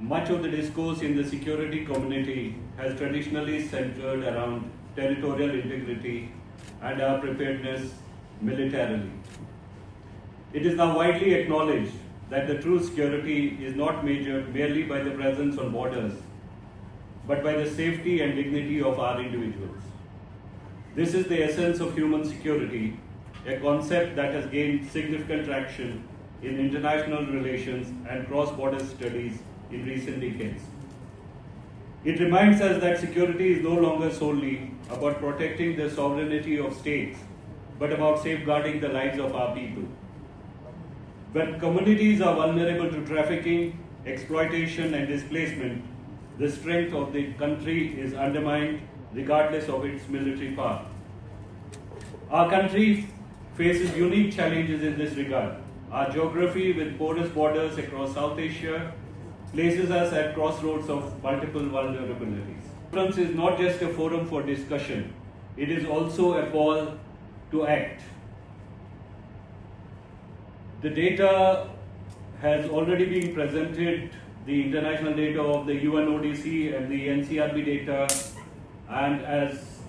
Much of the discourse in the security community has traditionally centered around territorial integrity and our preparedness militarily. It is now widely acknowledged that the true security is not measured merely by the presence on borders, but by the safety and dignity of our individuals. This is the essence of human security, a concept that has gained significant traction in international relations and cross-border studies in recent decades. It reminds us that security is no longer solely about protecting the sovereignty of states, but about safeguarding the lives of our people. When communities are vulnerable to trafficking, exploitation, and displacement, the strength of the country is undermined regardless of its military power. Our country faces unique challenges in this regard. Our geography, with porous borders across South Asia, places us at crossroads of multiple vulnerabilities. Conference is not just a forum for discussion, it is also a call to act. The data has already been presented, the international data of the UNODC and the NCRB data, and as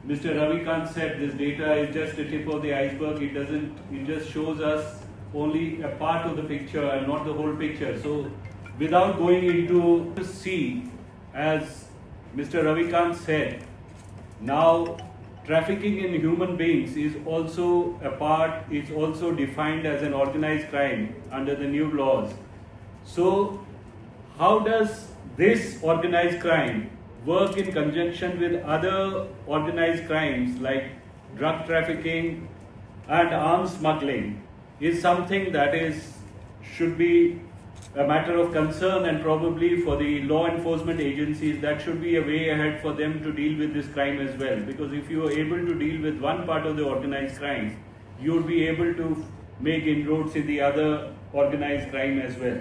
Mr. Ravikant said, this data is just a tip of the iceberg. It just shows us only a part of the picture and not the whole picture. So without going into see, as Mr. Ravikant said, now trafficking in human beings is also defined as an organized crime under the new laws. So how does this organized crime work in conjunction with other organized crimes like drug trafficking and arms smuggling is something that should be a matter of concern, and probably for the law enforcement agencies that should be a way ahead for them to deal with this crime as well. Because if you are able to deal with one part of the organized crime, you would be able to make inroads in the other organized crime as well.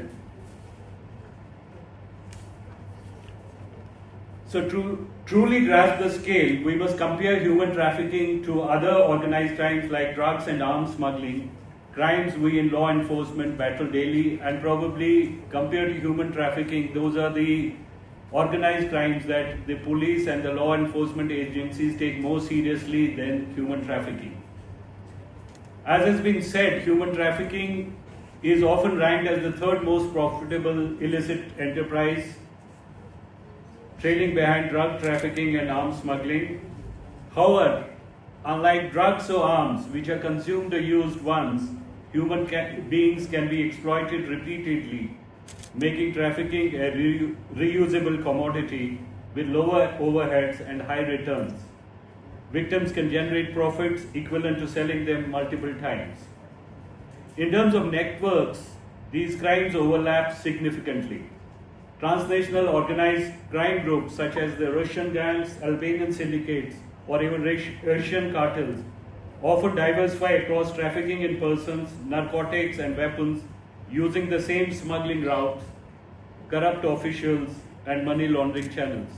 So to truly grasp the scale, we must compare human trafficking to other organized crimes like drugs and arms smuggling, crimes we in law enforcement battle daily, and probably compared to human trafficking, those are the organized crimes that the police and the law enforcement agencies take more seriously than human trafficking. As has been said, human trafficking is often ranked as the third most profitable illicit enterprise, trailing behind drug trafficking and arms smuggling. However, unlike drugs or arms, which are consumed or used once, human beings can be exploited repeatedly, making trafficking a reusable commodity with lower overheads and high returns. Victims can generate profits equivalent to selling them multiple times. In terms of networks, these crimes overlap significantly. Transnational organized crime groups such as the Russian gangs, Albanian syndicates, or even Russian cartels often diversify across trafficking in persons, narcotics and weapons using the same smuggling routes, corrupt officials and money laundering channels.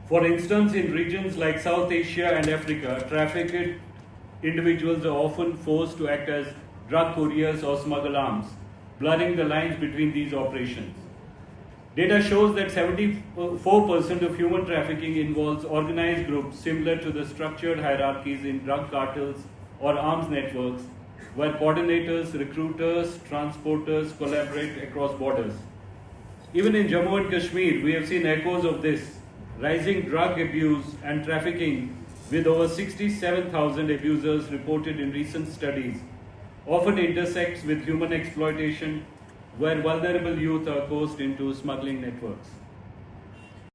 For instance, in regions like South Asia and Africa, trafficked individuals are often forced to act as drug couriers or smuggle arms, blurring the lines between these operations. Data shows that 74% of human trafficking involves organized groups similar to the structured hierarchies in drug cartels or arms networks, where coordinators, recruiters, transporters collaborate across borders. Even in Jammu and Kashmir, we have seen echoes of this. Rising drug abuse and trafficking, with over 67,000 abusers reported in recent studies, often intersects with human exploitation, where vulnerable youth are coerced into smuggling networks.